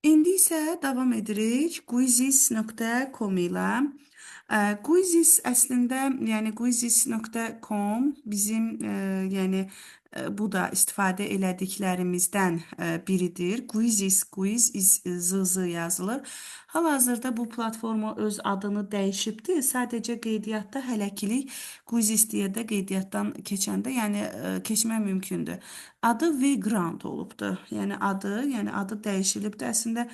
İndi isə davam edirik quizis.com ilə. Quizis əslində, yəni quizis.com bizim, yəni bu da istifadə elədiklərimizdən biridir. Quizis, z yazılır. Hal-hazırda bu platforma öz adını dəyişibdi. Sadəcə qeydiyyatda hələkilik Quizis deyə də qeydiyyatdan keçəndə, yəni keçmək mümkündür. Adı Vagrant olubdu. Yəni adı dəyişilibdi. Əslində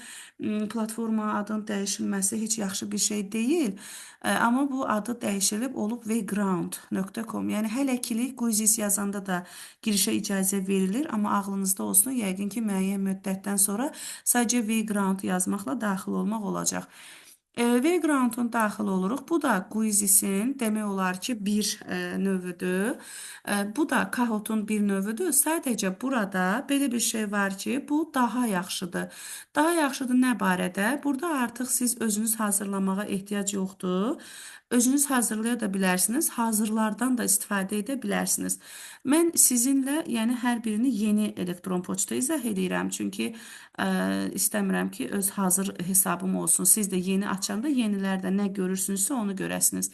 platforma adının dəyişilməsi heç yaxşı bir şey deyil. Amma bu adı dəyişilib olub vagrant.com. Yəni hələkilik Quizis yazanda da girişə icazə verilir, amma ağlınızda olsun, yəqin ki, müəyyən müddətdən sonra sadəcə Vagrant yazmaqla daxil olmaq olacaq. Vagrantun daxil oluruq. Bu da Quizisin demək olar ki, bir növüdür. Bu da Kahoot'un bir növüdür. Sadəcə burada belə bir şey var ki, bu daha yaxşıdır. Daha yaxşıdır nə barədə? Burada artıq siz özünüz hazırlamağa ehtiyac yoxdur. Özünüz hazırlaya da bilərsiniz, hazırlardan da istifadə edə bilərsiniz. Mən sizinlə, yəni hər birini yeni elektron poçta izah edirəm, çünki istəmirəm ki, öz hazır hesabım olsun. Siz də yeni açanda yenilərdə nə görürsünüzsə onu görəsiniz.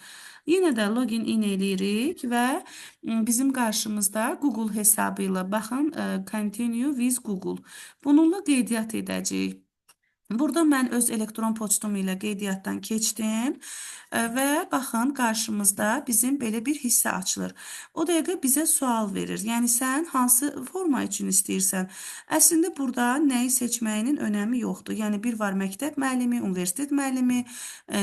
Yenə də login in eləyirik və bizim qarşımızda Google hesabı ilə baxın, continue with Google. Bununla qeydiyyat edəcəyik. Burada mən öz elektron poçtum ilə qeydiyyatdan keçdim və baxın qarşımızda bizim belə bir hissə açılır. O dəqiqə bizə sual verir. Yəni sən hansı forma üçün istəyirsən? Əslində burada nəyi seçməyinin önəmi yoxdur. Yəni bir var məktəb müəllimi, universitet müəllimi,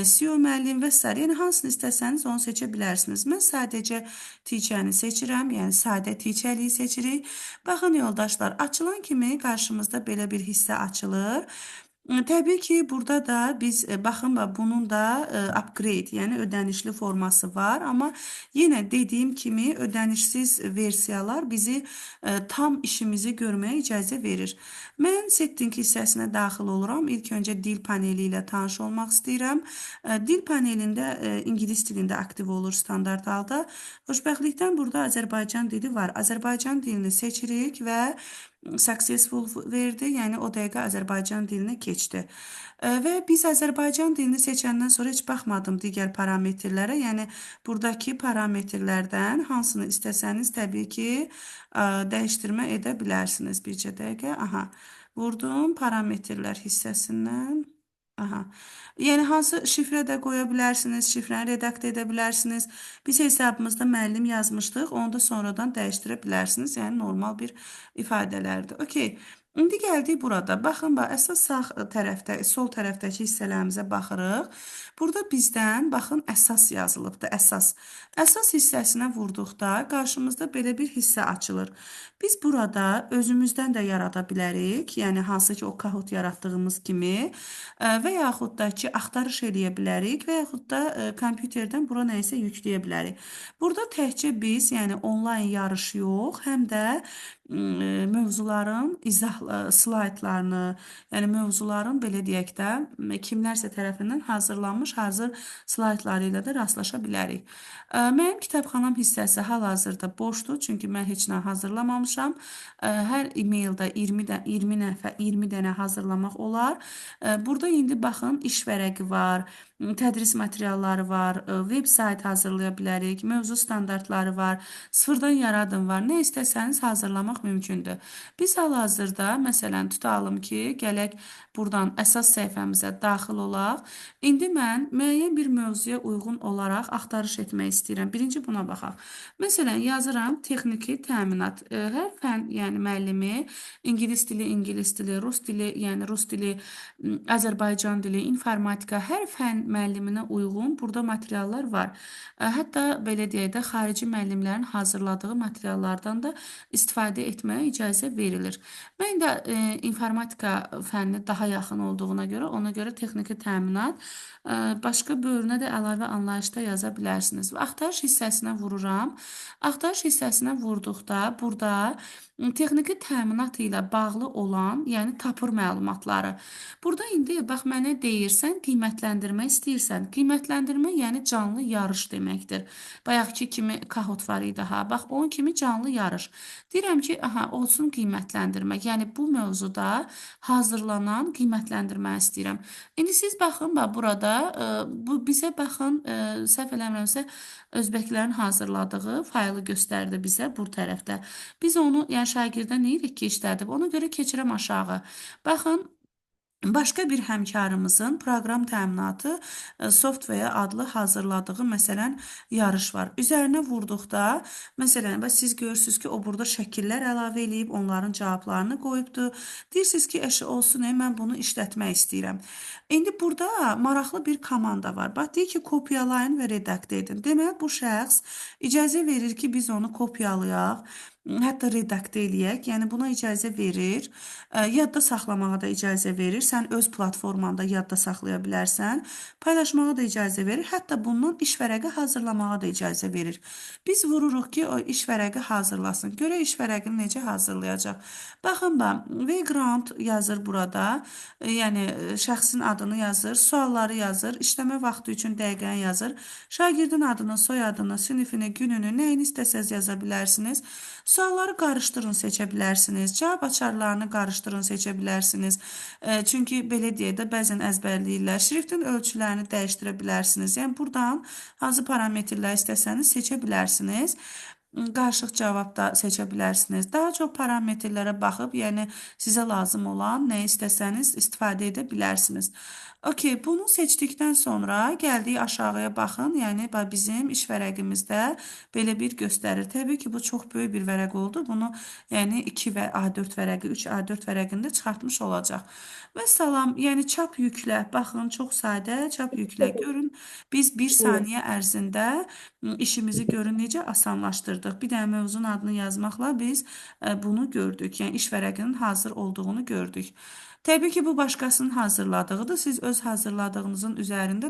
CEO müəllim və s. Yəni hansını istəsəniz onu seçə bilərsiniz. Mən sadəcə teacher'ni seçirəm. Yəni sadə teacherliyi seçirik. Baxın yoldaşlar, açılan kimi qarşımızda belə bir hissə açılır. Təbii ki, burada da biz baxın bunun da upgrade, yəni ödənişli forması var, amma yenə dediyim kimi ödənişsiz versiyalar bizi tam işimizi görməyə icazə verir. Mən setting hissəsinə daxil oluram. İlk öncə dil paneli ilə tanış olmaq istəyirəm. Dil panelində ingilis dilində aktiv olur standart halda. Xoşbəxtlikdən burada Azərbaycan dili var. Azərbaycan dilini seçirik və successful verdi, yəni o dəqiqə Azərbaycan dilinə keçdi. Və biz Azərbaycan dilini seçəndən sonra heç baxmadım digər parametrlərə, yəni buradakı parametrlərdən hansını istəsəniz təbii ki, dəyişdirmə edə bilərsiniz. Bircə dəqiqə, vurdum parametrlər hissəsindən. Yəni hansı şifrə də qoya bilərsiniz, şifrəni redaktə edə bilərsiniz. Biz hesabımızda müəllim yazmışdıq, onu da sonradan dəyişdirə bilərsiniz. Yəni normal bir ifadələrdir. Okey. İndi gəldik burada. Baxın, əsas sağ tərəfdə, sol tərəfdəki hissələrimizə baxırıq. Burada bizdən, baxın, əsas yazılıbdır, əsas. Əsas hissəsinə vurduqda qarşımızda belə bir hissə açılır. Biz burada özümüzdən də yarada bilərik, yəni hansı ki o Kahoot yaratdığımız kimi və yaxud da ki axtarış eləyə bilərik və yaxud da kompüterdən bura nəyisə yükləyə bilərik. Burada təkcə biz, yəni onlayn yarış yox, həm də mövzuların izah slaydlarını, yəni mövzuların belə deyək də kimlərsə tərəfindən hazırlanmış hazır slaydları ilə də rastlaşa bilərik. Mənim kitabxanam hissəsi hal-hazırda boşdur, çünki mən heç nə hazırlamamışam. Hər e-maildə 20 dənə hazırlamaq olar. Burada indi baxın iş vərəqi var, tədris materialları var, veb-sayt hazırlaya bilərik, mövzu standartları var, sıfırdan yaradın var. Nə istəsəniz hazırlamaq mümkündür. Biz hal-hazırda, məsələn, tutalım ki, gələk buradan əsas səhifəmizə daxil olaq. İndi mən müəyyən bir mövzuya uyğun olaraq axtarış etmək istəyirəm. Birinci buna baxaq. Məsələn, yazıram texniki təminat. Hər fən, yəni müəllimi, ingilis dili, rus dili, yəni rus dili, Azərbaycan dili, informatika, hər fən müəlliminə uyğun burada materiallar var. Hətta belə deyək də xarici müəllimlərin hazırladığı materiallardan da istifadə etməyə icazə verilir. Mən də informatika fənni daha yaxın olduğuna görə, ona görə texniki təminat başqa bölünə də əlavə anlayışda yaza bilərsiniz. Və axtarış hissəsinə vururam. Axtarış hissəsinə vurduqda burada texniki təminat ilə bağlı olan, yəni tapır məlumatları. Burada indi bax mənə deyirsən, qiymətləndirmə istəyirsən. Qiymətləndirmə yəni canlı yarış deməkdir. Bayaqki kimi Kahoot var idi ha. Bax onun kimi canlı yarış. Deyirəm ki, aha, olsun qiymətləndirmək. Yəni bu mövzuda hazırlanan qiymətləndirməni istəyirəm. İndi siz baxın, bax burada bu bizə baxın, səhv eləmirəmsə özbəklərin hazırladığı faylı göstərdi bizə bu tərəfdə. Biz onu, yəni şagirdə nə edirik ki, işlədib. Ona görə keçirəm aşağı. Baxın, başqa bir həmkarımızın proqram təminatı software adlı hazırladığı məsələn yarış var. Üzərinə vurduqda məsələn siz görürsüz ki, o burada şəkillər əlavə eləyib, onların cavablarını qoyubdu. Deyirsiniz ki, eşi olsun, mən bunu işlətmək istəyirəm. İndi burada maraqlı bir komanda var. Bax deyir ki, kopyalayın və redaktə edin. Deməli bu şəxs icazə verir ki, biz onu kopyalayaq, hətta redaktə eləyək. Yəni buna icazə verir. Yadda saxlamağa da icazə verir. Sən öz platformanda yadda saxlaya bilərsən. Paylaşmağa da icazə verir. Hətta bundan iş vərəqi hazırlamağa da icazə verir. Biz vururuq ki, o iş vərəqi hazırlasın. Görə iş vərəqini necə hazırlayacaq? Baxın, background yazır burada. Yəni şəxsin adını yazır, sualları yazır, işləmə vaxtı üçün dəqiqəni yazır. Şagirdin adını, soyadını, sinifini, gününü, nəyini istəsəz yaza bilərsiniz. Sualları qarışdırın, seçə bilərsiniz. Cavab açarlarını qarışdırın, seçə bilərsiniz. Çünki belə deyə də bəzən əzbərləyirlər. Şriftin ölçülərini dəyişdirə bilərsiniz. Yəni buradan hansı parametrləri istəsəniz seçə bilərsiniz. Qarışıq cavab da seçə bilərsiniz. Daha çox parametrlərə baxıb, yəni sizə lazım olan nə istəsəniz istifadə edə bilərsiniz. Okey, bunu seçdikdən sonra gəldiyi aşağıya baxın. Yəni bizim iş vərəqimizdə belə bir göstərir. Təbii ki, bu çox böyük bir vərəq oldu. Bunu yəni 2 və A4 vərəqi, 3 A4 vərəqində çıxartmış olacaq. Və salam, yəni çap yüklə. Baxın, çox sadə çap yüklə. Görün, biz 1 saniyə ərzində işimizi görün necə asanlaşdırdıq. Bir dənə mövzunun adını yazmaqla biz bunu gördük. Yəni iş vərəqinin hazır olduğunu gördük. Təbii ki, bu başqasının hazırladığıdır. Siz öz hazırladığınızın üzərində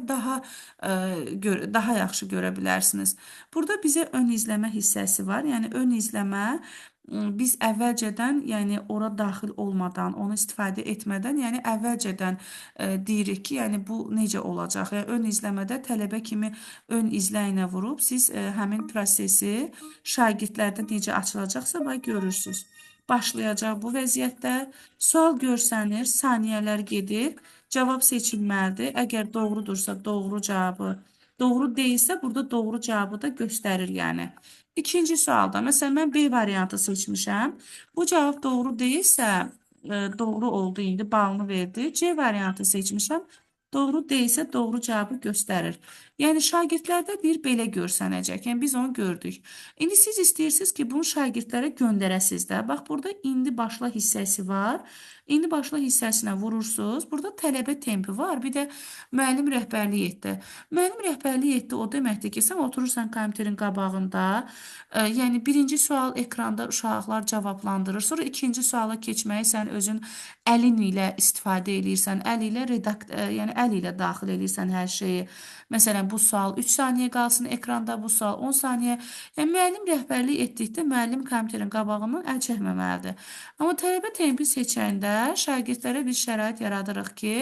daha yaxşı görə bilərsiniz. Burada bizə ön izləmə hissəsi var. Yəni ön izləmə biz əvvəlcədən, yəni ora daxil olmadan, onu istifadə etmədən, yəni əvvəlcədən deyirik ki, yəni bu necə olacaq? Yəni ön izləmədə tələbə kimi ön izləyinə vurub siz həmin prosesi şagirdlərdə necə açılacaqsa görürsüz. Başlayacaq bu vəziyyətdə. Sual görsənir, saniyələr gedir, cavab seçilməlidir. Əgər doğrudursa doğru cavabı, doğru deyilsə burada doğru cavabı da göstərir yəni. İkinci sualda, məsələn, mən B variantı seçmişəm. Bu cavab doğru deyilsə, doğru oldu, indi balını verdi. C variantı seçmişəm. Doğru deyilsə doğru cavabı göstərir. Yəni şagirdlərdə bir belə görsənəcək. Yəni biz onu gördük. İndi siz istəyirsiniz ki, bunu şagirdlərə göndərəsiz də. Bax, burada indi başla hissəsi var. İndi başla hissəsinə vurursunuz. Burada tələbə tempi var. Bir də müəllim rəhbərlik etdi. Müəllim rəhbərlik etdi o deməkdir ki, sən oturursan kompüterin qabağında. Yəni birinci sual ekranda uşaqlar cavablandırır. Sonra ikinci suala keçməyi sən özün əlin ilə istifadə edirsən. Əl ilə yəni əl ilə daxil edirsən hər şeyi. Məsələn, bu sual 3 saniyə qalsın ekranda, bu sual 10 saniyə. Yəni müəllim rəhbərlik etdikdə müəllim kompüterin qabağından əl çəkməməlidir. Amma tələbə tempi seçəndə şagirdlərə bir şərait yaradırıq ki,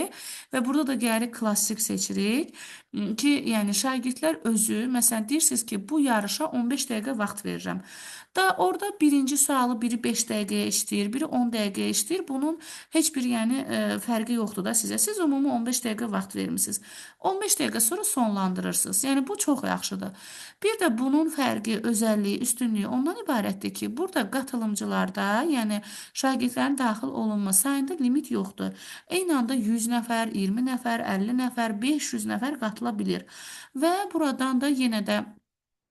və burada da gəlirik klassik seçirik ki, yəni şagirdlər özü, məsələn, deyirsiniz ki, bu yarışa 15 dəqiqə vaxt verirəm. Da orada birinci sualı biri 5 dəqiqəyə işləyir, biri 10 dəqiqəyə işləyir. Bunun heç bir yəni fərqi yoxdur da sizə. Siz ümumi 15 dəqiqə vaxt vermisiniz. 15 dəqiqə sonra sonlandırırsınız. Yəni bu çox yaxşıdır. Bir də bunun fərqi, özəlliyi, üstünlüyü ondan ibarətdir ki, burada qatılımcılarda, yəni şagirdlərin daxil olunma sayında limit yoxdur. Eyni anda 100 nəfər, 20 nəfər, 50 nəfər, 500 nəfər qatıla bilir. Və buradan da yenə də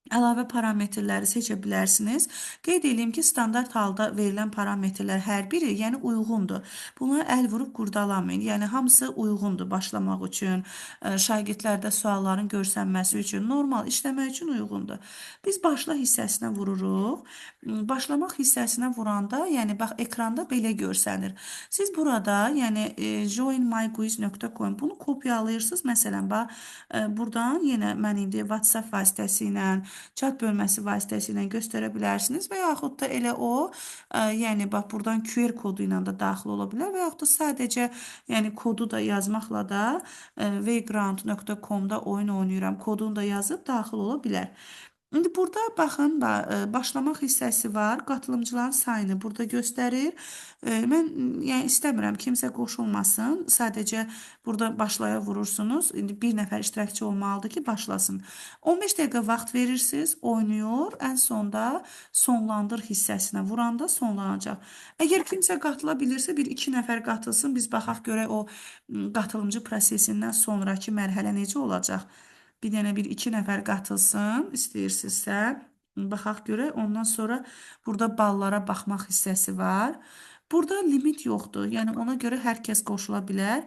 əlavə parametrləri seçə bilərsiniz. Qeyd edeyim ki, standart halda verilən parametrlər hər biri, yəni uyğundur. Buna əl vurub qurdalanmayın. Yəni hamısı uyğundur başlamaq üçün, şagirdlərdə sualların görsənməsi üçün, normal işləmək üçün uyğundur. Biz başla hissəsinə vururuq. Başlamaq hissəsinə vuranda, yəni bax ekranda belə görsənir. Siz burada, yəni joinmyquiz.com bunu kopyalayırsınız. Məsələn, buradan yenə mən indi WhatsApp vasitəsilə chat bölməsi vasitəsilə göstərə bilərsiniz və yaxud da elə o, yəni bax buradan QR kodu ilə də daxil ola bilər və yaxud da sadəcə yəni kodu da yazmaqla da wayground.com-da oyun oynayıram kodunu da yazıb daxil ola bilər. İndi burada baxın da başlamaq hissəsi var. Qatılımcıların sayını burada göstərir. Mən yəni istəmirəm kimsə qoşulmasın. Sadəcə burada başlaya vurursunuz. İndi bir nəfər iştirakçı olmalıdır ki, başlasın. 15 dəqiqə vaxt verirsiniz, oynayır. Ən sonda sonlandır hissəsinə vuranda sonlanacaq. Əgər kimsə qatıla bilirsə, bir iki nəfər qatılsın. Biz baxaq görək o qatılımcı prosesindən sonraki mərhələ necə olacaq. Bir dənə bir iki nəfər qatılsın, istəyirsinizsə. Baxaq görək. Ondan sonra burada ballara baxmaq hissəsi var. Burada limit yoxdur. Yəni ona görə hər kəs qoşula bilər.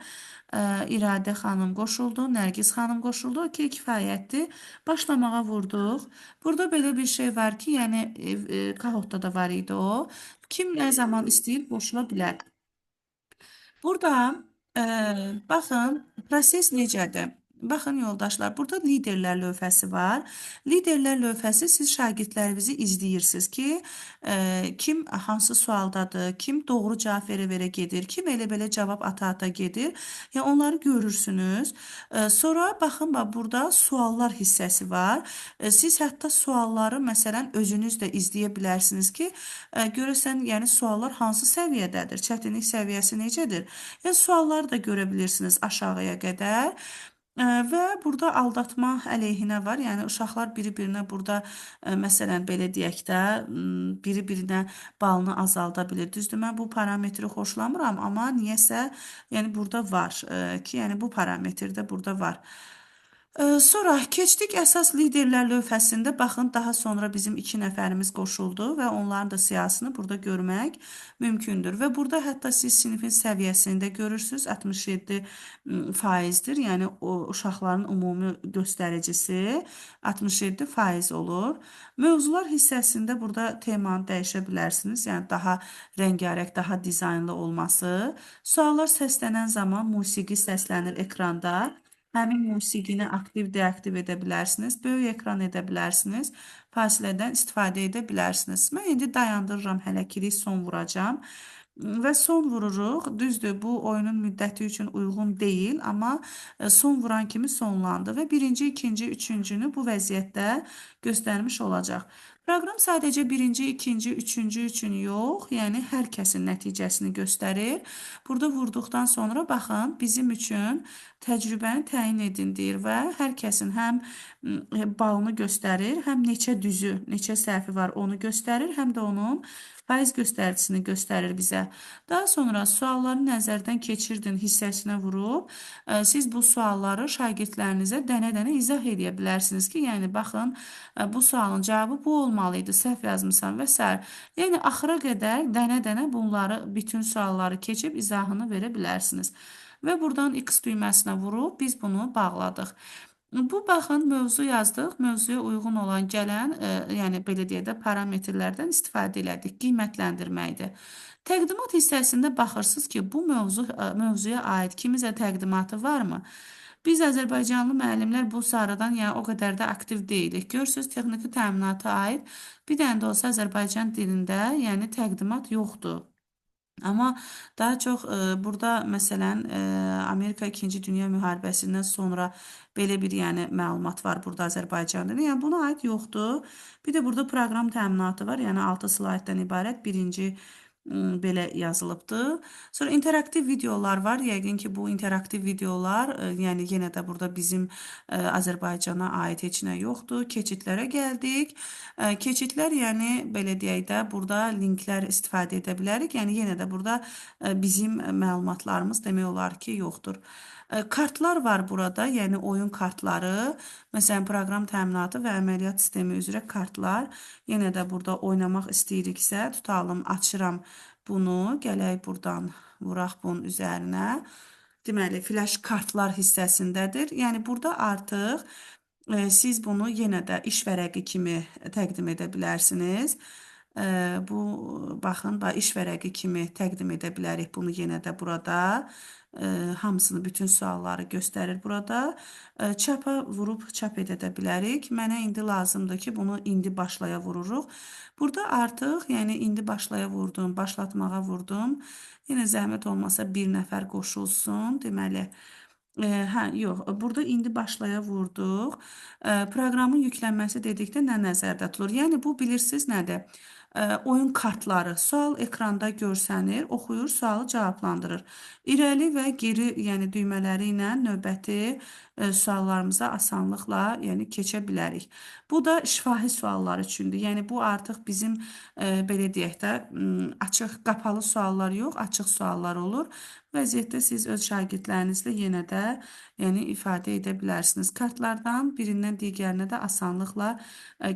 İradə xanım qoşuldu, Nərgiz xanım qoşuldu. Okey, kifayətdir. Başlamağa vurduq. Burada belə bir şey var ki, yəni Kahootda da var idi o. Kim nə zaman istəyir qoşula bilər. Burada baxın, proses necədir? Baxın yoldaşlar, burada liderlər lövhəsi var. Liderlər lövhəsi siz şagirdlərinizi izləyirsiniz ki, kim hansı sualdadır, kim doğru cavab verə-verə gedir, kim elə-belə cavab ata-ata gedir. Yəni onları görürsünüz. Sonra baxın, bax burada suallar hissəsi var. Siz hətta sualları məsələn özünüz də izləyə bilərsiniz ki, görəsən, yəni suallar hansı səviyyədədir, çətinlik səviyyəsi necədir? Yəni sualları da görə bilirsiniz aşağıya qədər. Və burada aldatma əleyhinə var. Yəni uşaqlar biri-birinə burada məsələn belə deyək də biri-birinə balını azalda bilir. Düzdür, mən bu parametri xoşlamıram, amma niyəsə yəni burada var ki, yəni bu parametrdə burada var. Sonra keçdik əsas liderlər lövhəsində. Baxın, daha sonra bizim 2 nəfərimiz qoşuldu və onların da siyasını burada görmək mümkündür. Və burada hətta siz sinifin səviyyəsini də görürsünüz. 67%-dir. Yəni o uşaqların ümumi göstəricisi 67% olur. Mövzular hissəsində burada temanı dəyişə bilərsiniz. Yəni daha rəngarəng, daha dizaynlı olması. Suallar səslənən zaman musiqi səslənir ekranda. Həmin musiqini aktiv, deaktiv edə bilərsiniz. Böyük ekran edə bilərsiniz. Fasilədən istifadə edə bilərsiniz. Mən indi dayandırıram hələkilik, son vuracağım. Və son vururuq. Düzdür, bu oyunun müddəti üçün uyğun deyil, amma son vuran kimi sonlandı və birinci, ikinci, üçüncünü bu vəziyyətdə göstərmiş olacaq. Proqram sadəcə birinci, ikinci, üçüncü üçün yox, yəni hər kəsin nəticəsini göstərir. Burada vurduqdan sonra baxın, bizim üçün təcrübəni təyin edin deyir və hər kəsin həm balını göstərir, həm neçə düzü, neçə səhvi var onu göstərir, həm də onun faiz göstəricisini göstərir bizə. Daha sonra sualları nəzərdən keçirdin hissəsinə vurub, siz bu sualları şagirdlərinizə dənə-dənə izah edə bilərsiniz ki, yəni baxın, bu sualın cavabı bu olmalıydı, səhv yazmısan və s. Yəni axıra qədər dənə-dənə bunları, bütün sualları keçib izahını verə bilərsiniz. Və buradan X düyməsinə vurub biz bunu bağladıq. Bu baxın, mövzu yazdıq. Mövzuya uyğun olan gələn, yəni belə deyək də parametrlərdən istifadə elədik. Qiymətləndirməkdir. Təqdimat hissəsində baxırsınız ki, bu mövzuya aid kimisə təqdimatı varmı? Biz Azərbaycanlı müəllimlər bu sarıdan yəni o qədər də aktiv deyilik. Görürsüz, texniki təminata aid bir dənə də olsa Azərbaycan dilində yəni təqdimat yoxdur. Amma daha çox burada məsələn Amerika 2-ci Dünya müharibəsindən sonra belə bir yəni məlumat var burada Azərbaycanda. Yəni buna aid yoxdur. Bir də burada proqram təminatı var. Yəni 6 slayddan ibarət birinci belə yazılıbdır. Sonra interaktiv videolar var. Yəqin ki, bu interaktiv videolar, yəni yenə də burada bizim Azərbaycana aid heç nə yoxdur. Keçidlərə gəldik. Keçidlər, yəni belə deyək də, burada linklər istifadə edə bilərik. Yəni yenə də burada bizim məlumatlarımız demək olar ki, yoxdur. Kartlar var burada, yəni oyun kartları, məsələn, proqram təminatı və əməliyyat sistemi üzrə kartlar. Yenə də burada oynamaq istəyiriksə, tutalım, açıram bunu, gələk buradan vuraq bunun üzərinə. Deməli, flash kartlar hissəsindədir. Yəni, burada artıq siz bunu yenə də iş vərəqi kimi təqdim edə bilərsiniz. Bu, baxın, iş vərəqi kimi təqdim edə bilərik bunu yenə də burada. Hamısını, bütün sualları göstərir burada. Çapa vurub çap edə də bilərik. Mənə indi lazımdır ki, bunu indi başlaya vururuq. Burada artıq, yəni indi başlaya vurdum, başlatmağa vurdum. Yenə zəhmət olmasa bir nəfər qoşulsun. Deməli, Hə, yox. Burada indi başlaya vurduq. Proqramın yüklənməsi dedikdə nə nəzərdə tutulur? Yəni bu bilirsiniz nədir? Oyun kartları sual ekranda görsənir, oxuyur, sualı cavablandırır. İrəli və geri, yəni düymələri ilə növbəti suallarımıza asanlıqla, yəni keçə bilərik. Bu da şifahi suallar üçündür. Yəni bu artıq bizim belə deyək də açıq, qapalı suallar yox, açıq suallar olur. Vəziyyətdə siz öz şagirdlərinizlə yenə də yəni ifadə edə bilərsiniz. Kartlardan birindən digərinə də asanlıqla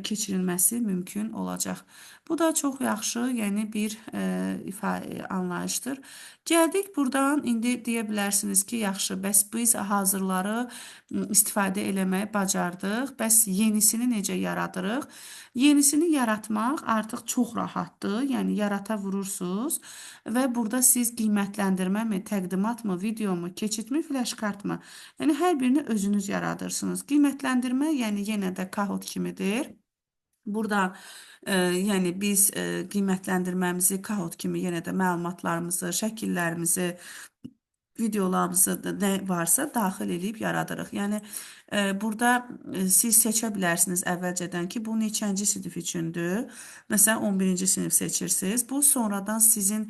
keçirilməsi mümkün olacaq. Bu da çox yaxşı, yəni bir anlayışdır. Gəldik buradan, indi deyə bilərsiniz ki, yaxşı, bəs biz hazırları istifadə eləməyi bacardıq, bəs yenisini necə yaradırıq? Yenisini yaratmaq artıq çox rahatdır, yəni yarata vurursunuz və burada siz qiymətləndirməmi, təqdimatmı, videomu, keçidmi, flash-kartmı? Yəni hər birini özünüz yaradırsınız. Qiymətləndirmə, yəni yenə də Kahoot kimidir. Burada yəni biz qiymətləndirməmizi Kahoot kimi yenə də məlumatlarımızı, şəkillərimizi, videolarımızı da nə varsa daxil edib yaradırıq. Yəni burada siz seçə bilərsiniz əvvəlcədən ki, bu neçənci sinif üçündür. Məsələn, 11-ci sinif seçirsiniz. Bu sonradan sizin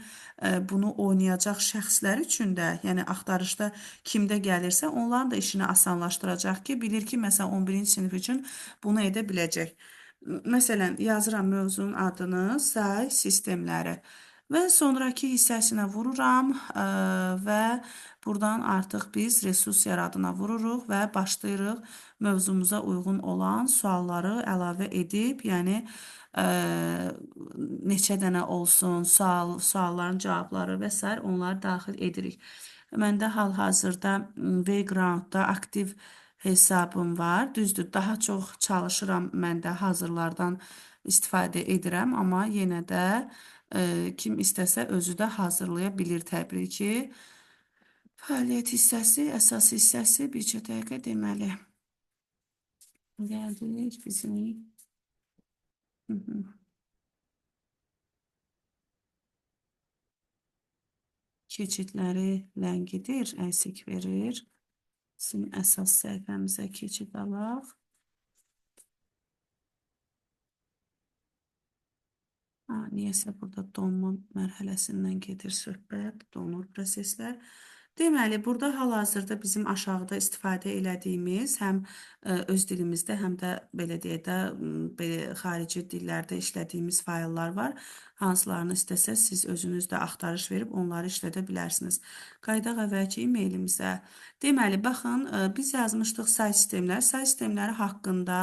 bunu oynayacaq şəxslər üçün də, yəni axtarışda kimdə gəlirsə, onların da işini asanlaşdıracaq ki, bilir ki, məsələn, 11-ci sinif üçün bunu edə biləcək. Məsələn, yazıram mövzunun adını, say sistemləri və sonraki hissəsinə vururam və buradan artıq biz resurs yaradına vururuq və başlayırıq mövzumuza uyğun olan sualları əlavə edib, yəni neçə dənə olsun, sualların cavabları və s. onları daxil edirik. Məndə hal-hazırda Waygroundda aktiv hesabım var. Düzdür, daha çox çalışıram mən də hazırlardan istifadə edirəm, amma yenə də kim istəsə özü də hazırlaya bilir təbii ki. Fəaliyyət hissəsi, əsas hissəsi bircə dəqiqə deməli. Gəldik bizim. Keçidləri ləngidir, əksik verir. Bizim əsas səhifəmizə keçid alaq. Niyəsə burada donma mərhələsindən gedir söhbət, donur proseslər. Deməli, burada hal-hazırda bizim aşağıda istifadə elədiyimiz həm öz dilimizdə, həm də belə deyək də belə xarici dillərdə işlədiyimiz fayllar var. Hansılarını istəsəz siz özünüz də axtarış verib onları işlədə bilərsiniz. Qaydaq əvvəlki e-mailimizə. Deməli, baxın, biz yazmışdıq say sistemləri. Say sistemləri haqqında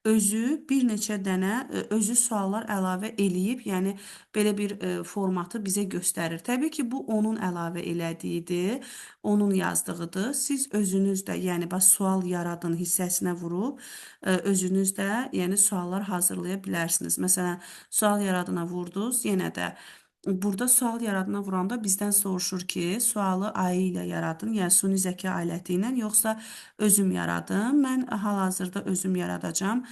özü bir neçə dənə özü suallar əlavə eləyib, yəni belə bir formatı bizə göstərir. Təbii ki, bu onun əlavə elədiyidir, onun yazdığıdır. Siz özünüz də, yəni bax sual yaradın hissəsinə vurub özünüz də, yəni suallar hazırlaya bilərsiniz. Məsələn, sual yaradına vurdunuz, yenə də burada sual yaradına vuranda bizdən soruşur ki, sualı AI ilə yaradın, yəni süni zəka aləti ilə, yoxsa özüm yaradım. Mən hal-hazırda özüm yaradacağam.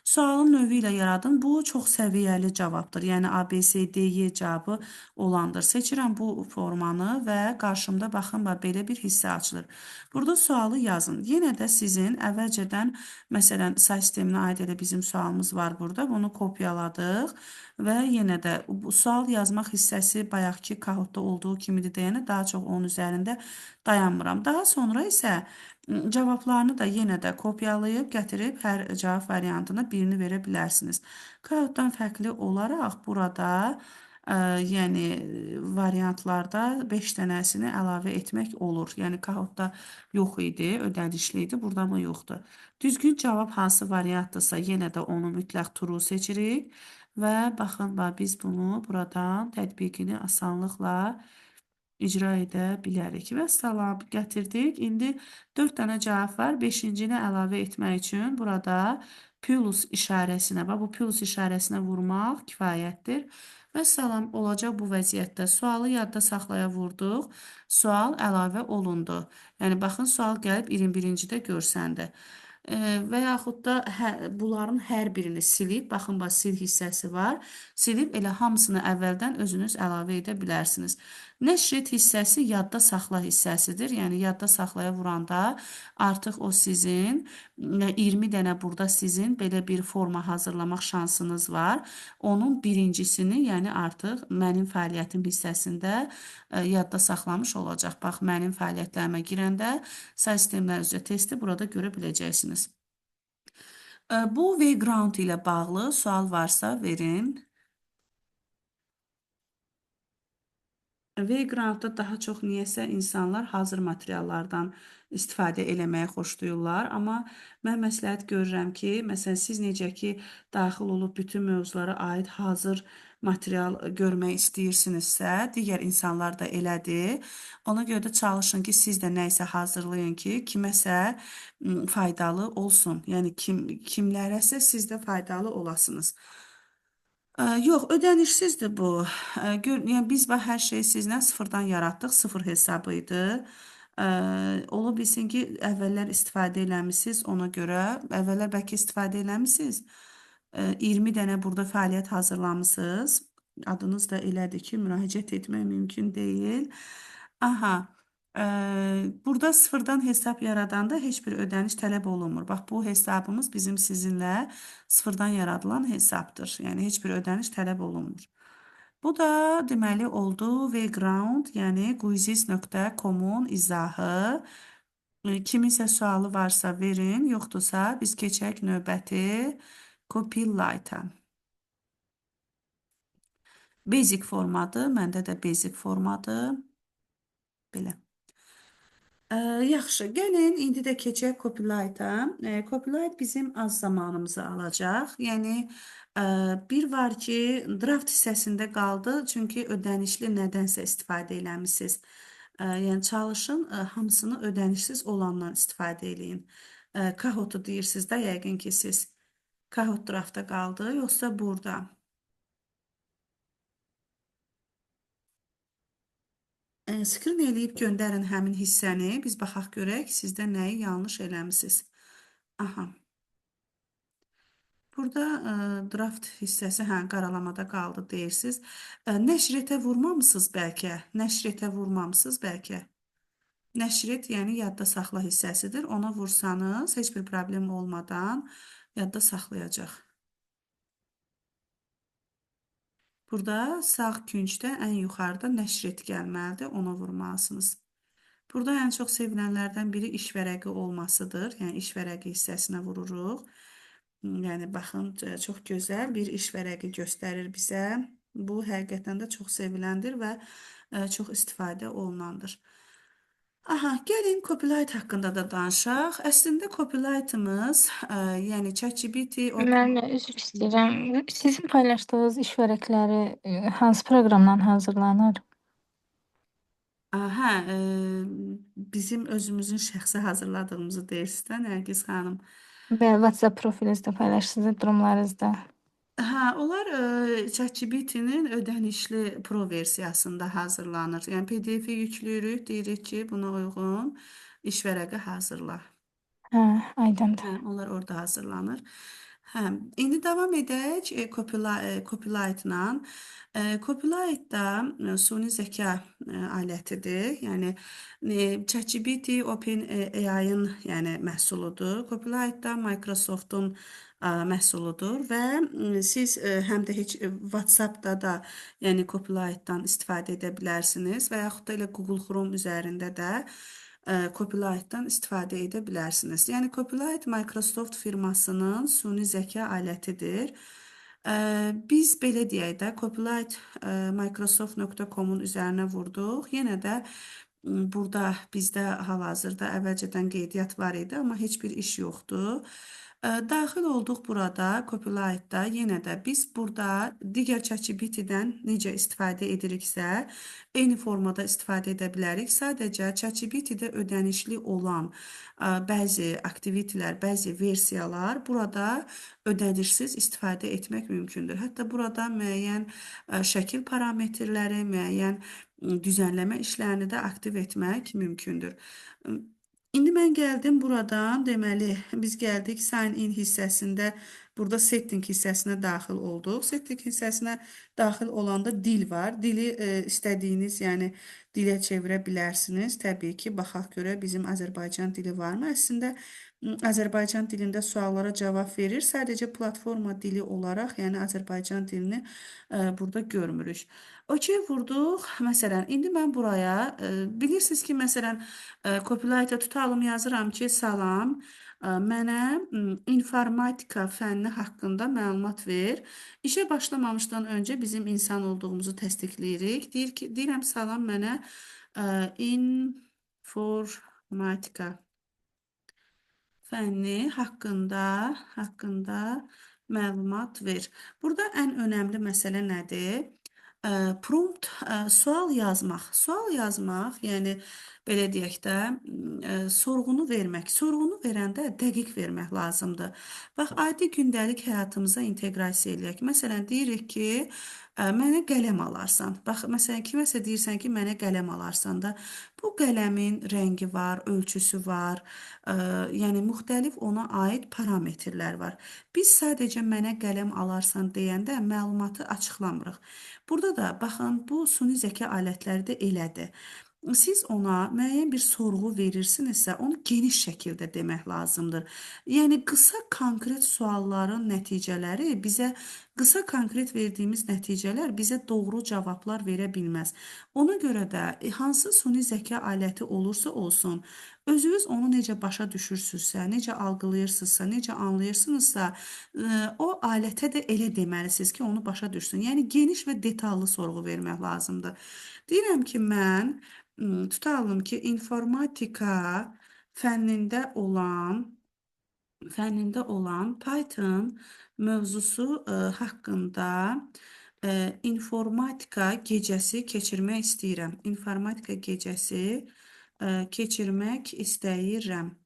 Sualın növü ilə yaradın. Bu çox səviyyəli cavabdır. Yəni A, B, C, D, Y cavabı olandır. Seçirəm bu formanı və qarşımda baxın, belə bir hissə açılır. Burada sualı yazın. Yenə də sizin əvvəlcədən, məsələn, say sisteminə aid elə bizim sualımız var burada. Bunu kopyaladıq və yenə də bu sual yazmaq hissəsi bayaqki Kahootda olduğu kimidir deyənə daha çox onun üzərində dayanmıram. Daha sonra isə cavablarını da yenə də kopyalayıb gətirib hər cavab variantına birini verə bilərsiniz. Kahootdan fərqli olaraq burada yəni variantlarda 5 dənəsini əlavə etmək olur. Yəni Kahootda yox idi, ödənişli idi, burada mı yoxdur. Düzgün cavab hansı variantdırsa yenə də onu mütləq true seçirik və baxın, biz bunu buradan tətbiqini asanlıqla icra edə bilərik. Və salam, gətirdik. İndi 4 dənə cavab var. 5-cini əlavə etmək üçün burada plus işarəsinə, bu plus işarəsinə vurmaq kifayətdir. Və salam, olacaq bu vəziyyətdə. Sualı yadda saxlaya vurduq. Sual əlavə olundu. Yəni, baxın, sual gəlib 21-cidə görsəndi. Və yaxud da bunların hər birini silib, baxın, sil hissəsi var. Silib elə hamısını əvvəldən özünüz əlavə edə bilərsiniz. Nəşr et hissəsi yadda saxla hissəsidir. Yəni yadda saxlaya vuranda artıq o sizin 20 dənə burada sizin belə bir forma hazırlamaq şansınız var. Onun birincisini, yəni artıq mənim fəaliyyətim hissəsində yadda saxlamış olacaq. Bax, mənim fəaliyyətlərimə girəndə say sistemlər üzrə testi burada görə biləcəksiniz. Bu Wayground ilə bağlı sual varsa verin. Waygroundda daha çox niyəsə insanlar hazır materiallardan istifadə eləməyi xoşlayırlar, amma mən məsləhət görürəm ki, məsələn, siz necə ki, daxil olub bütün mövzulara aid hazır material görmək istəyirsinizsə, digər insanlar da elədir. Ona görə də çalışın ki, siz də nə isə hazırlayın ki, kiməsə faydalı olsun. Yəni kimlərəsə siz də faydalı olasınız. Yox, ödənişsizdir bu. Yəni biz bax hər şeyi sizlə sıfırdan yaratdıq, sıfır hesabı idi. Ola bilsin ki, əvvəllər istifadə eləmisiniz, ona görə əvvəllər bəlkə istifadə eləmisiniz. 20 dənə burada fəaliyyət hazırlamısınız. Adınız da elədir ki, müraciət etmək mümkün deyil. Aha. Burada sıfırdan hesab yaradanda heç bir ödəniş tələb olunmur. Bax, bu hesabımız bizim sizinlə sıfırdan yaradılan hesabdır. Yəni, heç bir ödəniş tələb olunmur. Bu da deməli oldu Wayground, yəni quizzes.com-un izahı. Kiminsə sualı varsa verin, yoxdursa biz keçək növbəti Copilite-a. Basic formadır, məndə də basic formadır. Belə. Yaxşı, gəlin indi də keçək Copilite-a. Copilite bizim az zamanımızı alacaq. Yəni bir var ki, draft hissəsində qaldı, çünki ödənişli nədənsə istifadə eləmisiniz. Yəni çalışın hamısını ödənişsiz olandan istifadə eləyin. Kahoot-u deyirsiniz də yəqin ki siz. Kahoot draftda qaldı, yoxsa burada? Skrin eləyib göndərin həmin hissəni. Biz baxaq görək, sizdə nəyi yanlış eləmisiniz. Aha. Burada draft hissəsi qaralamada qaldı deyirsiniz. Nəşr etə vurmamısınız bəlkə? Nəşr etə vurmamısınız bəlkə? Nəşr et, yəni yadda saxla hissəsidir. Ona vursanız, heç bir problem olmadan yadda saxlayacaq. Burada sağ küncdə ən yuxarıda nəşr et gəlməlidir. Ona vurmalısınız. Burada ən çox sevilənlərdən biri iş vərəqi olmasıdır. Yəni iş vərəqi hissəsinə vururuq. Yəni baxın, çox gözəl bir iş vərəqi göstərir bizə. Bu həqiqətən də çox seviləndir və çox istifadə olunandır. Aha, gəlin Copilite haqqında da danışaq. Əslində Copilite-ımız, yəni ChatGPT, Müəllimə, üzr istəyirəm. Sizin paylaşdığınız iş vərəqləri hansı proqramdan hazırlanır? hə, bizim özümüzün şəxsi hazırladığımızı deyirsiniz də, Nərgiz xanım. Və WhatsApp profilinizdə paylaşdığınız durumlarınızda. Hə, onlar ChatGPT-nin ödənişli pro versiyasında hazırlanır. Yəni PDF-i yüklüyürük, deyirik ki, buna uyğun iş vərəqi hazırla. Hə, aydındır. Hə, onlar orada hazırlanır. Hə, indi davam edək Copilite-la. Copilite-da süni zəka alətidir. Yəni ChatGPT OpenAI-ın yəni məhsuludur. Copilite-da Microsoft-un məhsuludur və siz həm də heç WhatsApp-da da yəni Copilite-dan istifadə edə bilərsiniz və yaxud da elə Google Chrome üzərində də Copilite-dan istifadə edə bilərsiniz. Yəni Copilite Microsoft firmasının süni zəka alətidir. Biz belə deyək də Copilite microsoft.com-un üzərinə vurduq. Yenə də burada bizdə hal-hazırda əvvəlcədən qeydiyyat var idi, amma heç bir iş yoxdur. Daxil olduq burada Copilite-da. Yenə də biz burada digər ChatGPT-dən necə istifadə ediriksə, eyni formada istifadə edə bilərik. Sadəcə ChatGPT-də ödənişli olan bəzi aktivitələr, bəzi versiyalar burada ödənişsiz istifadə etmək mümkündür. Hətta burada müəyyən şəkil parametrləri, müəyyən düzənləmə işlərini də aktiv etmək mümkündür. İndi mən gəldim buradan, deməli, biz gəldik sign in hissəsində Burada setting hissəsinə daxil olduq. Setting hissəsinə daxil olanda dil var. Dili istədiyiniz, yəni dilə çevirə bilərsiniz. Təbii ki, baxaq görə bizim Azərbaycan dili varmı? Əslində Azərbaycan dilində suallara cavab verir. Sadəcə platforma dili olaraq, yəni Azərbaycan dilini burada görmürük. Okey vurduq. Məsələn, indi mən buraya bilirsiniz ki, məsələn, copyright tutalım yazıram ki, salam, mənə informatika fənni haqqında məlumat ver. İşə başlamamışdan öncə bizim insan olduğumuzu təsdiqləyirik. Deyirəm salam, mənə informatika fənni haqqında məlumat ver. Burada ən önəmli məsələ nədir? Prompt, sual yazmaq. Sual yazmaq, yəni belə deyək də, sorğunu vermək. Sorğunu verəndə dəqiq vermək lazımdır. Bax, adi gündəlik həyatımıza inteqrasiya eləyək. Məsələn, deyirik ki, mənə qələm alarsan. Bax, məsələn, kiməsə deyirsən ki, mənə qələm alarsan da, bu qələmin rəngi var, ölçüsü var, yəni müxtəlif ona aid parametrlər var. Biz sadəcə mənə qələm alarsan deyəndə məlumatı açıqlamırıq. Burada da baxın, bu süni zəka alətləri də elədir. Siz ona müəyyən bir sorğu verirsinizsə, onu geniş şəkildə demək lazımdır. Yəni qısa konkret sualların nəticələri bizə qısa konkret verdiyimiz nəticələr bizə doğru cavablar verə bilməz. Ona görə də hansı süni zəka aləti olursa olsun, özünüz onu necə başa düşürsünüzsə, necə algılayırsınızsa, necə anlayırsınızsa, o alətə də elə deməlisiniz ki, onu başa düşsün. Yəni geniş və detallı sorğu vermək lazımdır. Deyirəm ki, mən tutalım ki, informatika fənnində olan Python mövzusu haqqında informatika gecəsi keçirmək istəyirəm. İnformatika gecəsi keçirmək istəyirəm.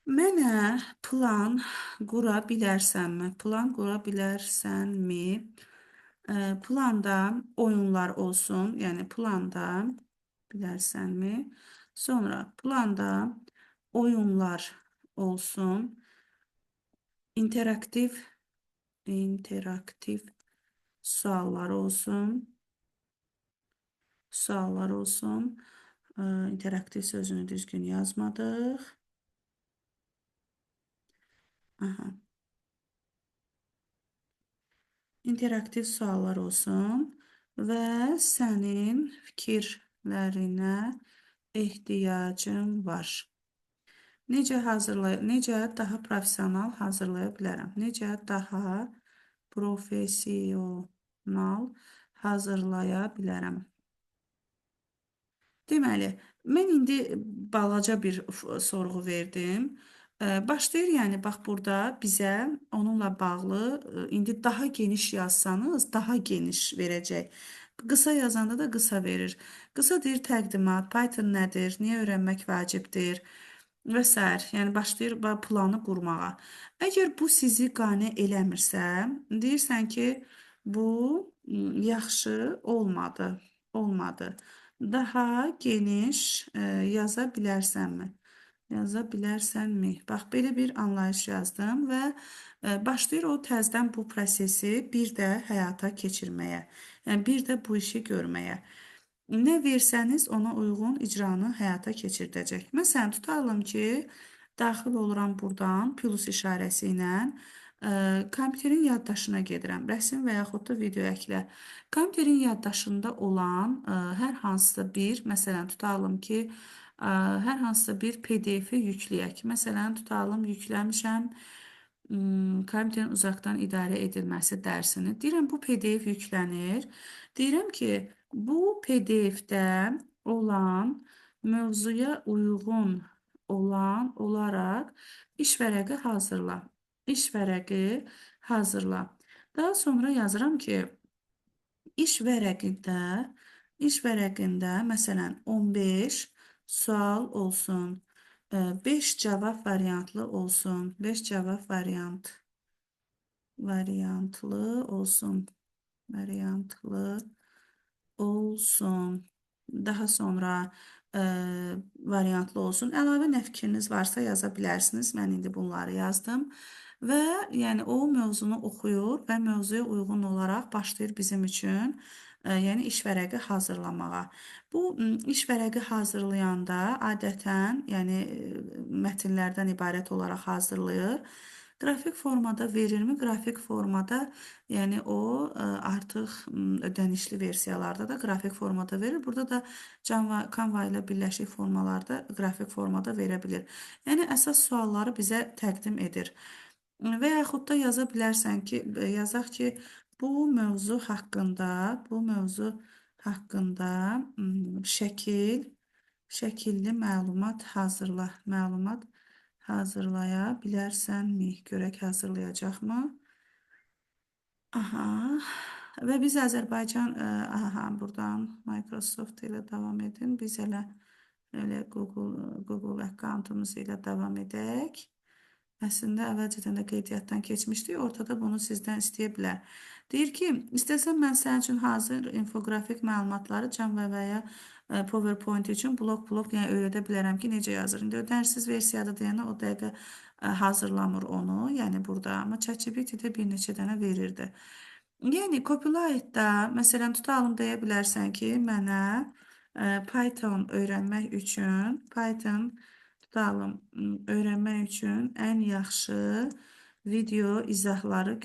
Mənə plan qura bilərsənmi? Plan qura bilərsənmi? Planda oyunlar olsun, yəni planda bilərsənmi? Sonra planda oyunlar olsun, interaktiv suallar olsun. İnteraktiv sözünü düzgün yazmadıq. Aha. İnteraktiv suallar olsun və sənin fikirlərinə ehtiyacım var. Necə daha professional hazırlaya bilərəm? Necə daha professional hazırlaya bilərəm? Deməli, mən indi balaca bir sorğu verdim. Başlayır, yəni bax burada bizə onunla bağlı indi daha geniş yazsanız daha geniş verəcək. Qısa yazanda da qısa verir. Qısa deyir təqdimat, Python nədir, niyə öyrənmək vacibdir və s. Yəni başlayır planı qurmağa. Əgər bu sizi qane eləmirsə, deyirsən ki, bu yaxşı olmadı. Daha geniş yaza bilərsənmi? Bax, belə bir anlayış yazdım və başlayır o təzdən bu prosesi bir də həyata keçirməyə. Yəni, bir də bu işi görməyə. Nə versəniz ona uyğun icranı həyata keçirdəcək. Məsələn, tutalım ki, daxil oluram buradan plus işarəsi ilə kompüterin yaddaşına gedirəm. Rəsm və yaxud da video əklə. Kompüterin yaddaşında olan hər hansısa bir, məsələn, tutalım ki, hər hansısa bir PDF-i yükləyək. Məsələn, tutalım, yükləmişəm kompüterin uzaqdan idarə edilməsi dərsini. Deyirəm, bu PDF yüklənir. Deyirəm ki, bu PDF-də olan mövzuya uyğun olaraq iş vərəqi hazırla. Daha sonra yazıram ki, iş vərəqində məsələn 15 sual olsun, 5 cavab variantlı olsun, 5 cavab variantlı olsun. Daha sonra variantlı olsun. Əlavə nə fikriniz varsa yaza bilərsiniz. Mən indi bunları yazdım. və yəni o mövzunu oxuyur və mövzuya uyğun olaraq başlayır bizim üçün yəni iş vərəqi hazırlamağa. Bu iş vərəqi hazırlayanda adətən yəni mətnlərdən ibarət olaraq hazırlayır. Qrafik formada verilmi? Qrafik formada, yəni o artıq ödənişli versiyalarda da qrafik formada verir. Burada da Canva ilə birləşik formalarda qrafik formada verə bilir. Yəni əsas sualları bizə təqdim edir. Və yaxud da yaza bilərsən ki, yazaq ki, bu mövzu haqqında şəkilli məlumat hazırlaya bilərsənmi? Görək hazırlayacaqmı? Aha. Və biz Azərbaycan, buradan Microsoft ilə davam edin. Biz elə Google akkauntumuz ilə davam edək. Əslində əvvəlcədən də qeydiyyatdan keçmişdik. Ortada bunu sizdən istəyə bilər. Deyir ki, istəsən mən sənin üçün hazır infografik məlumatları Canva və ya PowerPoint üçün blok-blok yəni öyrədə bilərəm ki, necə yazır. İndi ödənişsiz versiyada deyənə o dəqiqə hazırlamır onu, yəni burada. Amma ChatGPT-də bir neçə dənə verirdi. Yəni copyright-da, məsələn, tutalım deyə bilərsən ki, mənə Python öyrənmək üçün, tutalım, öyrənmək üçün ən yaxşı video izahları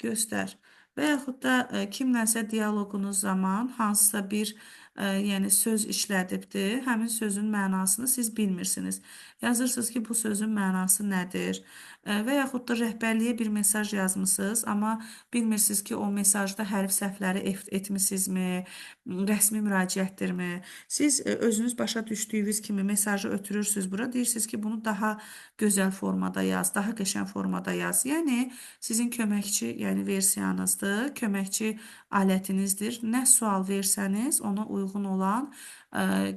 göstər. Və yaxud da kimlənsə dialoqunuz zaman hansısa bir yəni söz işlədibdir, həmin sözün mənasını siz bilmirsiniz. Yazırsınız ki, bu sözün mənası nədir? Və yaxud da rəhbərliyə bir mesaj yazmısınız, amma bilmirsiniz ki, o mesajda hərf səhvləri etmisinizmi, rəsmi müraciətdirmi? Siz özünüz başa düşdüyünüz kimi mesajı ötürürsünüz bura, deyirsiniz ki, bunu daha gözəl formada yaz, daha qəşəng formada yaz. Yəni, sizin köməkçi, yəni versiyanızdır, köməkçi alətinizdir. Nə sual versəniz, ona uyğun olan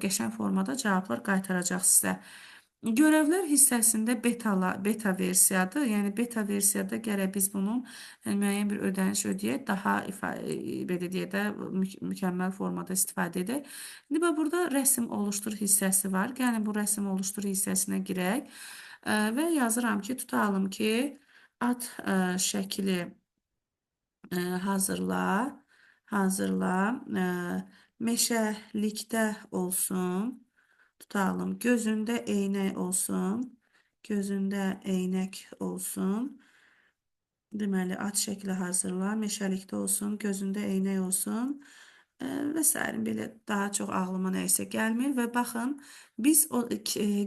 qəşəng formada cavablar qaytaracaq sizə. Görevlər hissəsində beta versiyadır. Yəni beta versiyada gərək biz bunun müəyyən bir ödəniş ödəyək, daha belə deyək də mükəmməl formada istifadə edək. İndi burada rəsm oluştur hissəsi var. Gəlin bu rəsm oluştur hissəsinə girək və yazıram ki, tutalım ki, at şəkli hazırla, meşəlikdə olsun. Tutalım, gözündə eynək olsun. Deməli, at şəkli hazırla, meşəlikdə olsun, gözündə eynək olsun və s. Belə daha çox ağlıma nəysə gəlmir və baxın, biz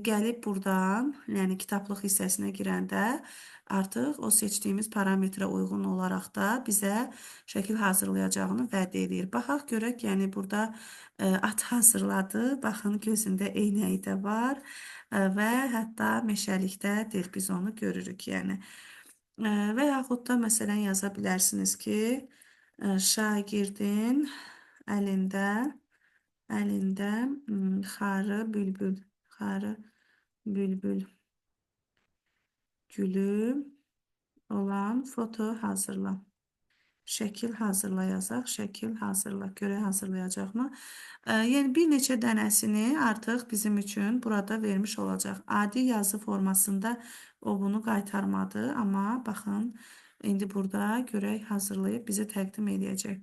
gəlib buradan, yəni kitablıq hissəsinə girəndə artıq o seçdiyimiz parametrə uyğun olaraq da bizə şəkil hazırlayacağını vəd edir. Baxaq görək, yəni burada at hazırladı. Baxın, gözündə eynəyi də var və hətta meşəlikdədir. Biz onu görürük, yəni. Və yaxud da məsələn yaza bilərsiniz ki, şagirdin əlində xarı bülbül gülü olan foto hazırla. Şəkil hazırla yazaq, şəkil hazırla. Görək hazırlayacaqmı? Yəni bir neçə dənəsini artıq bizim üçün burada vermiş olacaq. Adi yazı formasında o bunu qaytarmadı, amma baxın, indi burada görək hazırlayıb bizə təqdim edəcək.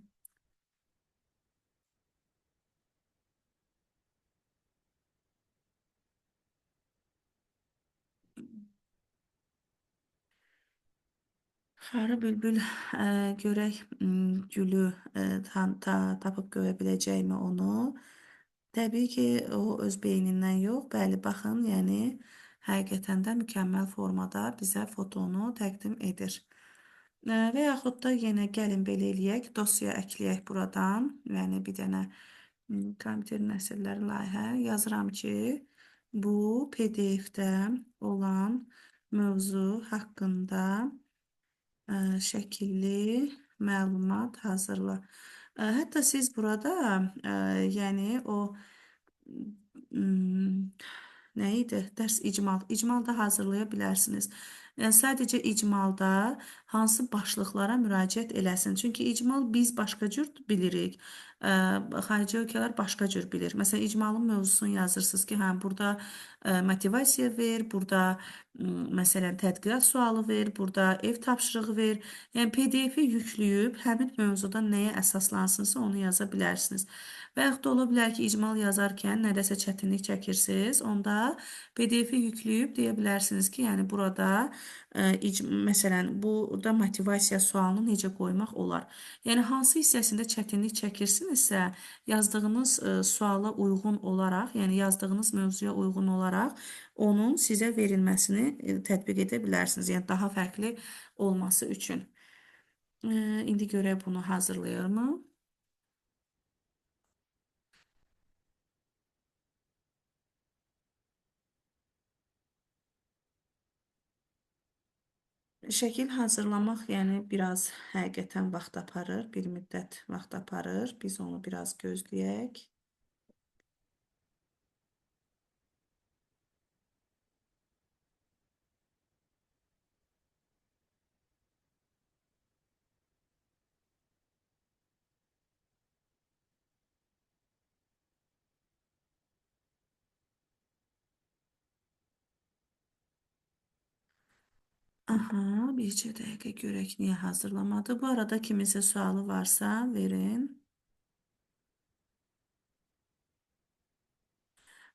Xarı bülbül görək gülü tapıb görə biləcəkmi onu? Təbii ki, o öz beynindən yox. Bəli, baxın, yəni həqiqətən də mükəmməl formada bizə fotonu təqdim edir. Və yaxud da yenə gəlin belə eləyək, dosya əkləyək buradan. Yəni bir dənə kompüter nəsilləri layihə yazıram ki, bu PDF-də olan mövzu haqqında şəkilli məlumat hazırla. Hətta siz burada yəni o nə idi? Dərs icmal da hazırlaya bilərsiniz. Yəni sadəcə icmalda hansı başlıqlara müraciət eləsin. Çünki icmal biz başqa cür bilirik. Xarici ölkələr başqa cür bilir. Məsələn, icmalın mövzusunu yazırsınız ki, hə burada motivasiya ver, burada məsələn tədqiqat sualı ver, burada ev tapşırığı ver. Yəni PDF-i yükləyib həmin mövzuda nəyə əsaslansınsa onu yaza bilərsiniz. Və yaxud da ola bilər ki, icmal yazarkən nədəsə çətinlik çəkirsiniz, onda PDF-i yükləyib deyə bilərsiniz ki, yəni burada məsələn, burada motivasiya sualını necə qoymaq olar. Yəni hansı hissəsində çətinlik çəkirsinizsə, yazdığınız suala uyğun olaraq, yəni yazdığınız mövzuya uyğun olaraq onun sizə verilməsini tətbiq edə bilərsiniz. Yəni daha fərqli olması üçün. İndi görək bunu hazırlayırmı? Şəkil hazırlamaq, yəni biraz həqiqətən vaxt aparır, bir müddət vaxt aparır. Biz onu biraz gözləyək. Aha, bircə dəqiqə görək niyə hazırlamadı. Bu arada kiminsə sualı varsa verin.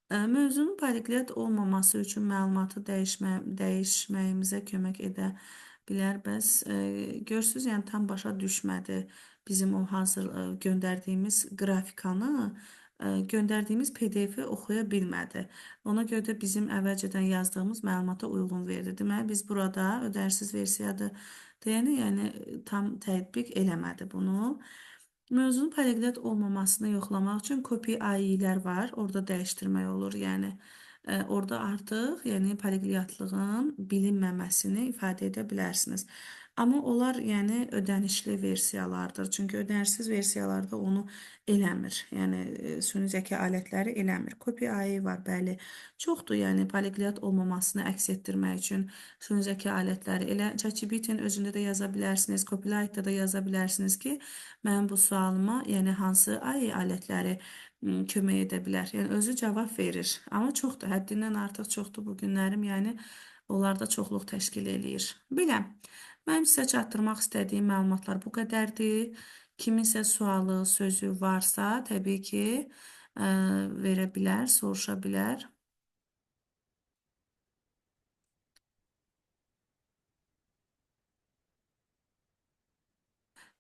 Mövzunun poliqlot olmaması üçün məlumatı dəyişməyimizə kömək edə bilər. Bəs görürsüz, yəni tam başa düşmədi bizim o hazır göndərdiyimiz qrafikanı, göndərdiyimiz PDF-i oxuya bilmədi. Ona görə də bizim əvvəlcədən yazdığımız məlumata uyğun verdi. Deməli, biz burada ödənişsiz versiyadır deyəni, yəni tam tətbiq eləmədi bunu. Mövzunun poliqlot olmamasını yoxlamaq üçün copy AI-lər var. Orada dəyişdirmək olur. Yəni orada artıq, yəni poliqlotlığın bilinməməsini ifadə edə bilərsiniz. Amma onlar yəni ödənişli versiyalardır. Çünki ödənişsiz versiyalarda onu eləmir. Yəni süni zəka alətləri eləmir. Copy AI var, bəli. Çoxdur, yəni poliqlot olmamasını əks etdirmək üçün süni zəka alətləri. Elə ChatGPT-nin özündə də yaza bilərsiniz, Copilot-da da yaza bilərsiniz ki, mənim bu sualıma, yəni hansı AI alətləri kömək edə bilər? Yəni özü cavab verir. Amma çoxdur, həddindən artıq çoxdur bu günlərim, yəni onlar da çoxluq təşkil eləyir. Belə, mənim sizə çatdırmaq istədiyim məlumatlar bu qədərdir. Kiminsə sualı, sözü varsa, təbii ki, verə bilər, soruşa bilər.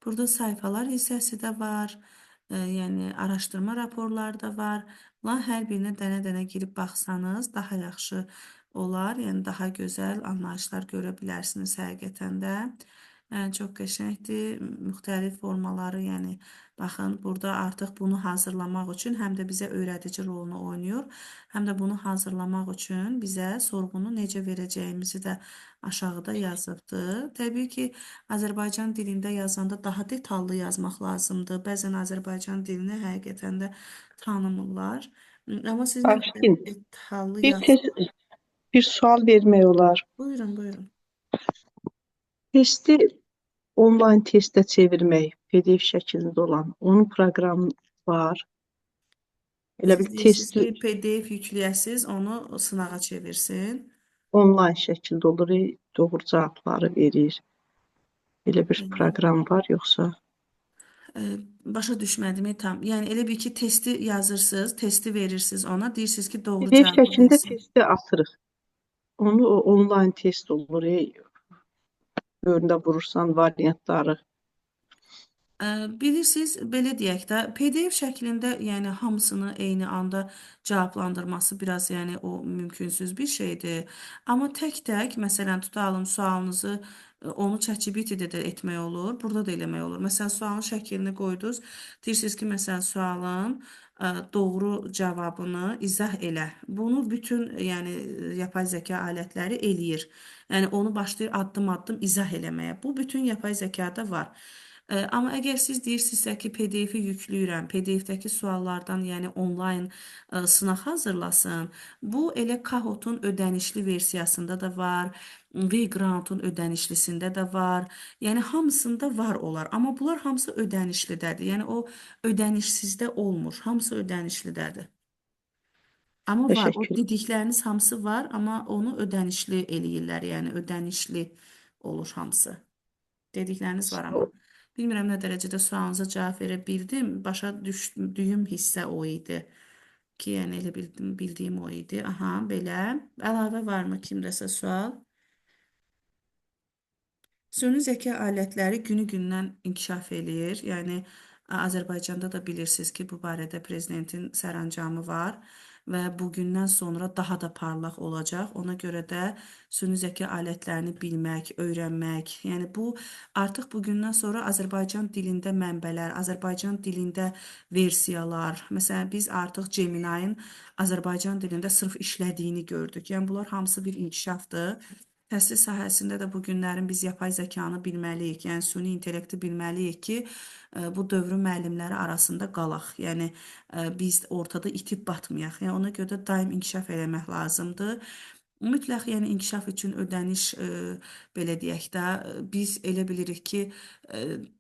Burada sayfalar hissəsi də var. Yəni araşdırma raporları da var. Bunlar hər birinə dənə-dənə girib baxsanız daha yaxşı olar. Yəni daha gözəl anlayışlar görə bilərsiniz həqiqətən də. Çox qəşəngdir. Müxtəlif formaları, yəni baxın, burada artıq bunu hazırlamaq üçün həm də bizə öyrədici rolunu oynayır, həm də bunu hazırlamaq üçün bizə sorğunu necə verəcəyimizi də aşağıda yazıbdır. Təbii ki, Azərbaycan dilində yazanda daha detallı yazmaq lazımdır. Bəzən Azərbaycan dilini həqiqətən də tanımırlar. Amma siz nə qədər Aşkın, detallı bir yaz. test, bir sual vermək olar. Buyurun, buyurun. Testi onlayn testə çevirmək, PDF şəklində olan, onun proqramı var. Elə Siz bir deyirsiniz testi ki, PDF yükləyəsiz, onu sınağa çevirsin. onlayn şəkildə olur, doğru cavabları verir. Elə bir proqram var, yoxsa? Başa düşmədim tam. Yəni elə bir ki, testi yazırsınız, testi verirsiniz ona, deyirsiniz ki, doğru PDF cavabı şəklində versin. testi atırıq. Onu onlayn test olur, önündə vurursan variantları. Bilirsiniz, belə deyək də, PDF şəklində, yəni hamısını eyni anda cavablandırması biraz, yəni o mümkünsüz bir şeydir. Amma tək-tək, məsələn, tutalım sualınızı onu ChatGPT-də də etmək olur, burada da eləmək olur. Məsələn, sualın şəklini qoydunuz, deyirsiniz ki, məsələn, sualın doğru cavabını izah elə. Bunu bütün, yəni yapay zəka alətləri eləyir. Yəni onu başlayır addım-addım izah eləməyə. Bu bütün yapay zəkada var. Amma əgər siz deyirsinizsə ki, PDF-i yükləyirəm, PDF-dəki suallardan, yəni onlayn sınaq hazırlasın, bu elə Kahoot-un ödənişli versiyasında da var, Wayground-un ödənişlisində də var. Yəni hamısında var olar, amma bunlar hamısı ödənişlidədir. Yəni o ödənişsizdə olmur, hamısı ödənişlidədir. Amma var, o Təşəkkür. dedikləriniz hamısı var, amma onu ödənişli eləyirlər, yəni ödənişli olur hamısı. Dedikləriniz var Sağ ol. amma. Bilmirəm nə dərəcədə sualınıza cavab verə bildim. Başa düşdüyüm hissə o idi ki, yəni elə bildiyim o idi. Aha, belə. Əlavə varmı kimdəsə sual? Süni zəka alətləri günü-gündən inkişaf eləyir. Yəni Azərbaycanda da bilirsiniz ki, bu barədə prezidentin sərəncamı var və bugündən sonra daha da parlaq olacaq. Ona görə də süni zəka alətlərini bilmək, öyrənmək, yəni bu artıq bugündən sonra Azərbaycan dilində mənbələr, Azərbaycan dilində versiyalar. Məsələn, biz artıq Gemini-ın Azərbaycan dilində sırf işlədiyini gördük. Yəni bunlar hamısı bir inkişafdır. Təhsil sahəsində də bu günlərin biz yapay zəkanı bilməliyik, yəni süni intellekti bilməliyik ki, bu dövrün müəllimləri arasında qalaq. Yəni biz ortada itib batmayaq. Yəni ona görə də daim inkişaf eləmək lazımdır. Mütləq yəni inkişaf üçün ödəniş belə deyək də biz elə bilirik ki,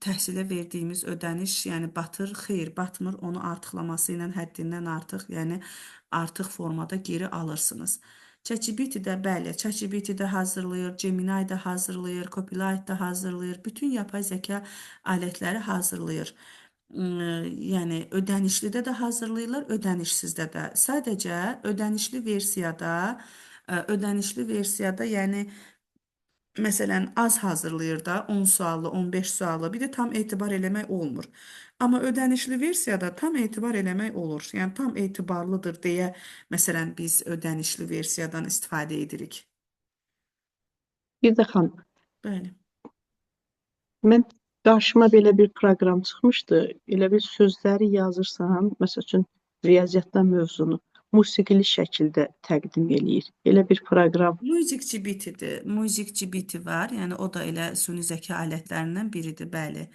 təhsilə verdiyimiz ödəniş yəni batır, xeyr, batmır. Onu artıqlaması ilə həddindən artıq, yəni artıq formada geri alırsınız. ChatGPT də bəli, ChatGPT də hazırlayır, Gemini də hazırlayır, Copilot da hazırlayır, bütün yapay zəka alətləri hazırlayır. Yəni ödənişlidə də hazırlayırlar, ödənişsizdə də. Sadəcə ödənişli versiyada, yəni məsələn az hazırlayır da 10 suallı, 15 suallı, bir də tam etibar eləmək olmur. Amma ödənişli versiyada tam etibar eləmək olur. Yəni tam etibarlıdır deyə məsələn biz ödənişli versiyadan istifadə edirik. Bir də xanım, Bəli. mən qarşıma belə bir proqram çıxmışdı. Elə bir sözləri yazırsan, məsəl üçün riyaziyyatdan mövzunu musiqili şəkildə təqdim eləyir. Elə bir proqram. MusicGPT-dir. MusicGPT var. Yəni o da elə süni zəka alətlərindən biridir, bəli.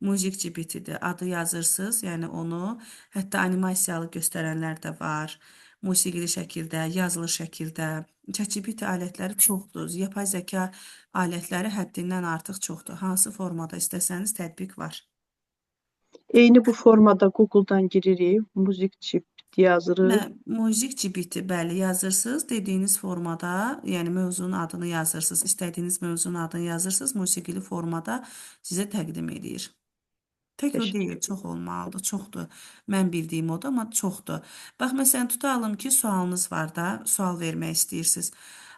MusicGPT-dir. Adı yazırsınız, yəni onu hətta animasiyalı göstərənlər də var. Musiqili şəkildə, yazılı şəkildə. ChatGPT alətləri çoxdur. Yapay zəka alətləri həddindən artıq çoxdur. Hansı formada istəsəniz tətbiq var. Eyni bu formada Google-dan giririk, muzik çip yazırıq. MusicGPT, bəli, yazırsınız, dediyiniz formada, yəni mövzunun adını yazırsınız, istədiyiniz mövzunun adını yazırsınız, musiqili formada sizə təqdim edir. Tək o deyil, çox olmalıdır, çoxdur. Mən bildiyim odur, amma çoxdur. Bax, məsələn, tutalım ki, sualınız var da, sual vermək istəyirsiniz.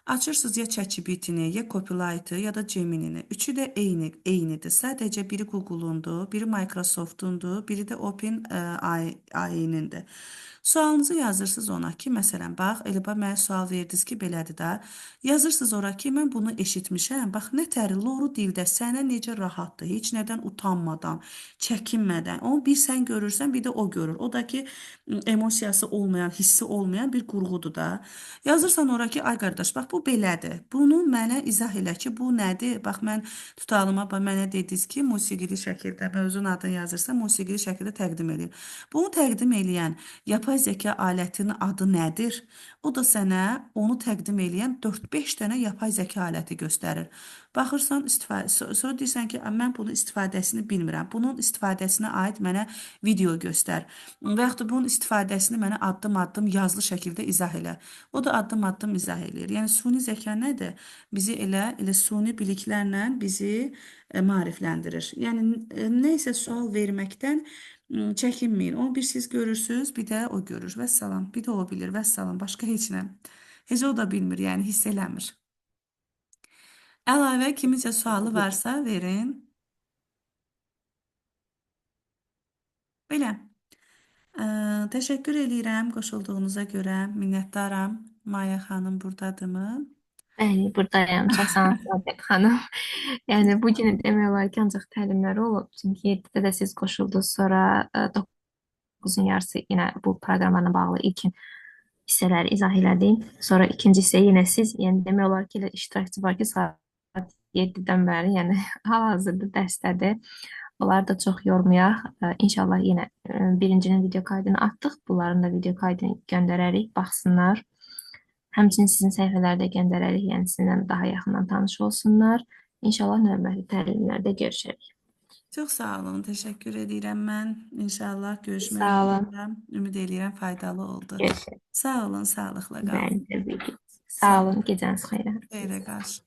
Açırsınız ya ChatGPT-ni, ya Copilot-ı, ya da Gemini-ni. Üçü də eynidir. Sadəcə biri Google-undur, biri Microsoft-undur, biri də OpenAI-nindir. Sualınızı yazırsınız ona ki, məsələn, bax, Elba mənə sual verdiniz ki, belədir də. Yazırsınız ora ki, mən bunu eşitmişəm. Bax, nətər loru dildə sənə necə rahatdır, heç nədən utanmadan, çəkinmədən. Onu bir sən görürsən, bir də o görür. O da ki, emosiyası olmayan, hissi olmayan bir qurğudur da. Yazırsan ora ki, ay qardaş, bax bu belədir. Bunu mənə izah elə ki, bu nədir? Bax mən tutalıma mənə dediniz ki, musiqili şəkildə mövzunun adını yazırsan, musiqili şəkildə təqdim edir. Bunu təqdim eləyən yapay zəka alətinin adı nədir? O da sənə onu təqdim eləyən 4-5 dənə yapay zəka aləti göstərir. Baxırsan, sonra deyirsən ki, mən bunun istifadəsini bilmirəm. Bunun istifadəsinə aid mənə video göstər. Və yaxud da bunun istifadəsini mənə addım-addım yazılı şəkildə izah elə. O da addım-addım izah eləyir. Yəni süni zəka nədir? Bizi elə süni biliklərlə bizi maarifləndirir. Yəni nə isə sual verməkdən çəkinməyin. Onu bir siz görürsünüz, bir də o görür. Vəssalam. Bir də o bilir. Vəssalam. Başqa heç nə. Heç o da bilmir, yəni hiss eləmir. Əlavə kiminsə sualı varsa verin. Belə. Təşəkkür edirəm qoşulduğunuza görə. Minnətdaram. Maya xanım buradadırmı? Bəli, buradayam. Çox sağ olun Sabit xanım. Yəni bu gün demək olar ki, ancaq təlimlər olub. Çünki 7-də də siz qoşuldunuz, sonra 9-un yarısı yenə bu proqramlarla bağlı ilkin hissələri izah elədim. Sonra ikinci hissə yenə siz, yəni demək olar ki, elə iştirakçı var ki, saat 7-dən bəri, yəni hal-hazırda dərsdədir. Onları da çox yormayaq. İnşallah yenə birincinin video kaydını atdıq. Bunların da video kaydını göndərərik, baxsınlar. Həmçinin sizin səhifələrdə göndərərik, yəni sizinlə daha yaxından tanış olsunlar. İnşallah növbəti təlimlərdə görüşərik. Çox sağ olun, təşəkkür edirəm mən. İnşallah görüşmək Sağ olun. üzrə. Ümid edirəm faydalı oldu. Görüşürüz. Sağ olun, sağlıqla qalın. Bəli, təbii ki. Sağ Sağ olun. olun. Gecəniz xeyrə. Xeyrə qarşı.